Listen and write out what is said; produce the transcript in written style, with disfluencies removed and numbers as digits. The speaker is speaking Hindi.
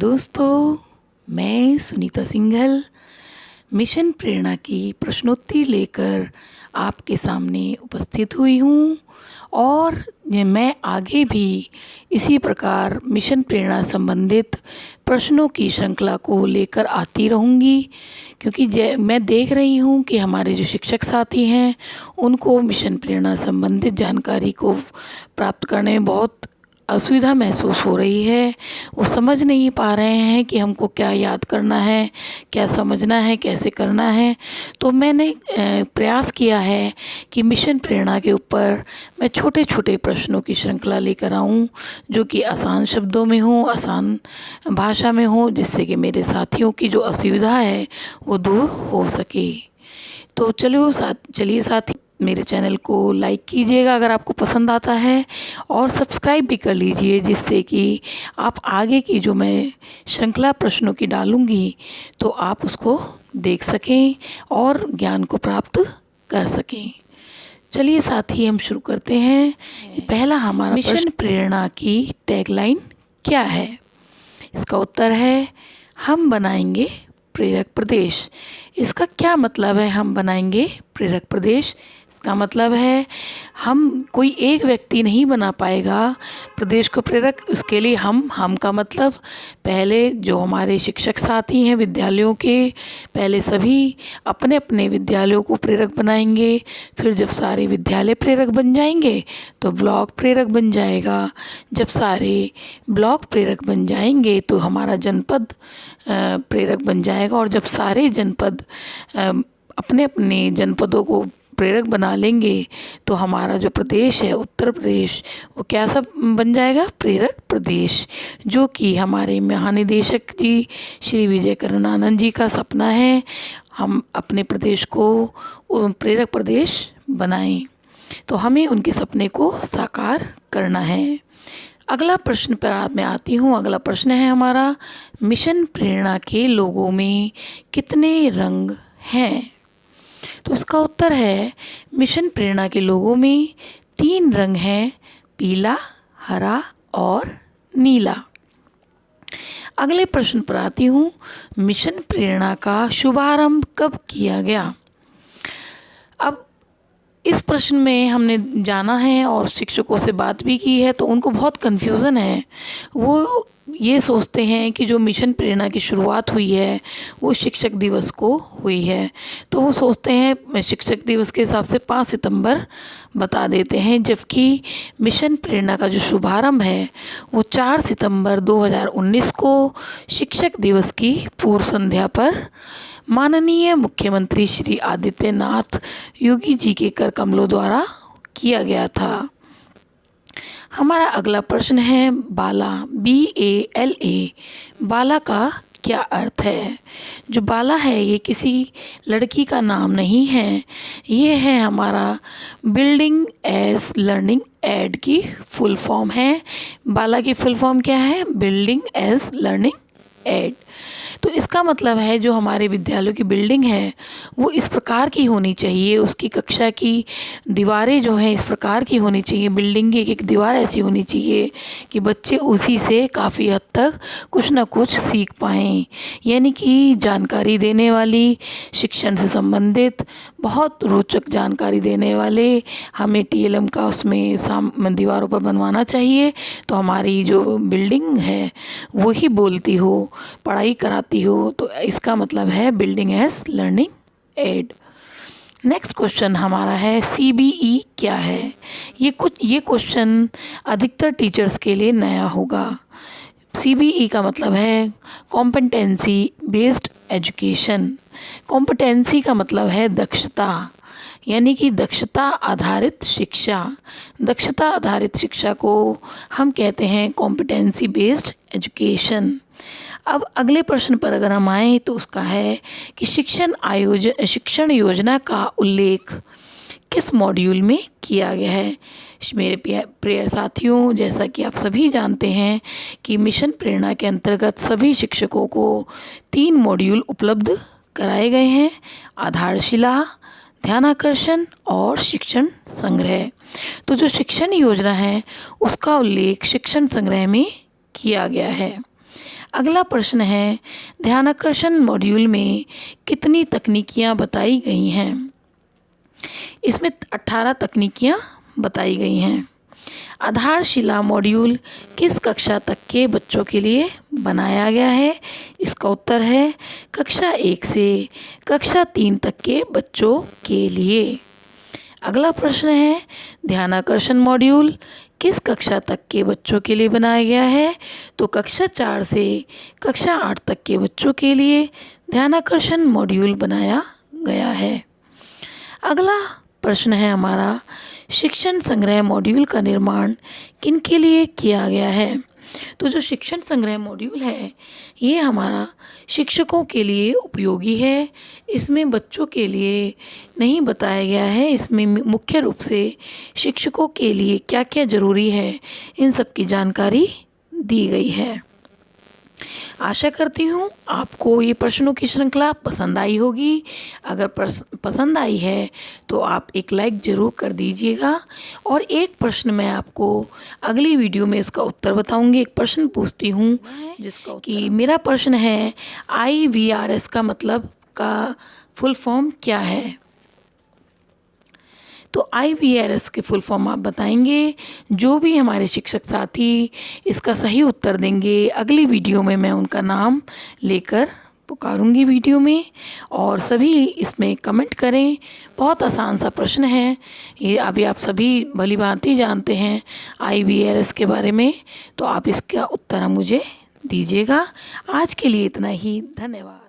दोस्तों, मैं सुनीता सिंघल मिशन प्रेरणा की प्रश्नोत्तरी लेकर आपके सामने उपस्थित हुई हूँ और मैं आगे भी इसी प्रकार मिशन प्रेरणा संबंधित प्रश्नों की श्रृंखला को लेकर आती रहूँगी, क्योंकि मैं देख रही हूँ कि हमारे जो शिक्षक साथी हैं उनको मिशन प्रेरणा संबंधित जानकारी को प्राप्त करने में बहुत असुविधा महसूस हो रही है। वो समझ नहीं पा रहे हैं कि हमको क्या याद करना है, क्या समझना है, कैसे करना है। तो मैंने प्रयास किया है कि मिशन प्रेरणा के ऊपर मैं छोटे छोटे प्रश्नों की श्रृंखला लेकर आऊँ, जो कि आसान शब्दों में हो, आसान भाषा में हो, जिससे कि मेरे साथियों की जो असुविधा है वो दूर हो सके। तो चलिए साथी, मेरे चैनल को लाइक कीजिएगा अगर आपको पसंद आता है, और सब्सक्राइब भी कर लीजिए, जिससे कि आप आगे की जो मैं श्रृंखला प्रश्नों की डालूँगी तो आप उसको देख सकें और ज्ञान को प्राप्त कर सकें। चलिए साथी, हम शुरू करते हैं। पहला हमारा मिशन प्रेरणा की टैगलाइन क्या है? इसका उत्तर है, हम बनाएंगे प्रेरक प्रदेश। इसका क्या मतलब है, हम बनाएंगे प्रेरक प्रदेश? इसका मतलब है हम कोई एक व्यक्ति नहीं बना पाएगा प्रदेश को प्रेरक। उसके लिए हम का मतलब पहले जो हमारे शिक्षक साथी हैं विद्यालयों के, पहले सभी अपने अपने विद्यालयों को प्रेरक बनाएंगे। फिर जब सारे विद्यालय प्रेरक बन जाएंगे तो ब्लॉक प्रेरक बन जाएगा। जब सारे ब्लॉक प्रेरक बन जाएंगे तो हमारा जनपद प्रेरक बन जाएगा। और जब सारे जनपद अपने अपने जनपदों को प्रेरक बना लेंगे तो हमारा जो प्रदेश है उत्तर प्रदेश, वो क्या सब बन जाएगा? प्रेरक प्रदेश, जो कि हमारे महानिदेशक जी श्री विजय करुणानंद जी का सपना है। हम अपने प्रदेश को प्रेरक प्रदेश बनाएं, तो हमें उनके सपने को साकार करना है। अगला प्रश्न पर मैं आती हूँ। अगला प्रश्न है हमारा, मिशन प्रेरणा के लोगों में कितने रंग हैं? तो इसका उत्तर है, मिशन प्रेरणा के लोगों में 3 रंग हैं, पीला, हरा और नीला। अगले प्रश्न पर आती हूँ, मिशन प्रेरणा का शुभारंभ कब किया गया? अब इस प्रश्न में हमने जाना है और शिक्षकों से बात भी की है, तो उनको बहुत कन्फ्यूज़न है। वो ये सोचते हैं कि जो मिशन प्रेरणा की शुरुआत हुई है वो शिक्षक दिवस को हुई है, तो वो सोचते हैं शिक्षक दिवस के हिसाब से 5 सितंबर बता देते हैं, जबकि मिशन प्रेरणा का जो शुभारंभ है वो 4 सितंबर 2019 को शिक्षक दिवस की पूर्व संध्या पर माननीय मुख्यमंत्री श्री आदित्यनाथ योगी जी के कर कमलों द्वारा किया गया था। हमारा अगला प्रश्न है, बाला, BALA, बाला का क्या अर्थ है? जो बाला है ये किसी लड़की का नाम नहीं है, ये है हमारा बिल्डिंग एज लर्निंग एड की फुल फॉर्म है। बाला की फुल फॉर्म क्या है? Building as learning aid. तो इसका मतलब है जो हमारे विद्यालयों की बिल्डिंग है वो इस प्रकार की होनी चाहिए, उसकी कक्षा की दीवारें जो हैं इस प्रकार की होनी चाहिए, बिल्डिंग की एक दीवार ऐसी होनी चाहिए कि बच्चे उसी से काफ़ी हद तक कुछ ना कुछ सीख पाएँ। यानी कि जानकारी देने वाली, शिक्षण से संबंधित बहुत रोचक जानकारी देने वाले हमें TLM का उसमें दीवारों पर बनवाना चाहिए, तो हमारी जो बिल्डिंग है वो ही बोलती हो, पढ़ाई कराती हो। तो इसका मतलब है building as learning aid. Next question हमारा है, CBE क्या है? ये क्वेश्चन अधिकतर टीचर्स के लिए नया होगा। CBE का मतलब है कॉम्पिटेंसी बेस्ड एजुकेशन। कॉम्पिटेंसी का मतलब है दक्षता, यानी कि दक्षता आधारित शिक्षा। दक्षता आधारित शिक्षा को हम कहते हैं कॉम्पिटेंसी बेस्ड एजुकेशन। अब अगले प्रश्न पर अगर हम आएँ तो उसका है कि शिक्षण योजना का उल्लेख किस मॉड्यूल में किया गया है? मेरे प्रिय साथियों, जैसा कि आप सभी जानते हैं कि मिशन प्रेरणा के अंतर्गत सभी शिक्षकों को 3 मॉड्यूल उपलब्ध कराए गए हैं, आधारशिला, ध्यानाकर्षण और शिक्षण संग्रह। तो जो शिक्षण योजना है उसका उल्लेख शिक्षण संग्रह में किया गया है। अगला प्रश्न है, ध्यानाकर्षण मॉड्यूल में कितनी तकनीकियाँ बताई गई हैं? इसमें 18 तकनीकियाँ बताई गई हैं। आधारशिला मॉड्यूल किस कक्षा तक के बच्चों के लिए बनाया गया है? इसका उत्तर है कक्षा 1 से कक्षा 3 तक के बच्चों के लिए। अगला प्रश्न है, ध्यानाकर्षण मॉड्यूल किस कक्षा तक के बच्चों के लिए बनाया गया है? तो कक्षा 4 से कक्षा 8 तक के बच्चों के लिए ध्यानाकर्षण मॉड्यूल बनाया गया है। अगला प्रश्न है हमारा, शिक्षण संग्रह मॉड्यूल का निर्माण किन के लिए किया गया है? तो जो शिक्षण संग्रह मॉड्यूल है ये हमारा शिक्षकों के लिए उपयोगी है। इसमें बच्चों के लिए नहीं बताया गया है, इसमें मुख्य रूप से शिक्षकों के लिए क्या क्या ज़रूरी है इन सब की जानकारी दी गई है। आशा करती हूँ आपको ये प्रश्नों की श्रृंखला पसंद आई होगी। अगर पसंद आई है तो आप एक लाइक ज़रूर कर दीजिएगा। और एक प्रश्न मैं आपको अगली वीडियो में इसका उत्तर बताऊंगी। एक प्रश्न पूछती हूँ जिसका कि मेरा प्रश्न है, IVRS का मतलब का फुल फॉर्म क्या है? तो IVRS के फुल फॉर्म आप बताएंगे। जो भी हमारे शिक्षक साथी इसका सही उत्तर देंगे, अगली वीडियो में मैं उनका नाम लेकर पुकारूंगी वीडियो में। और सभी इसमें कमेंट करें। बहुत आसान सा प्रश्न है ये, अभी आप सभी भली भांति जानते हैं IVRS के बारे में, तो आप इसका उत्तर मुझे दीजिएगा। आज के लिए इतना ही, धन्यवाद।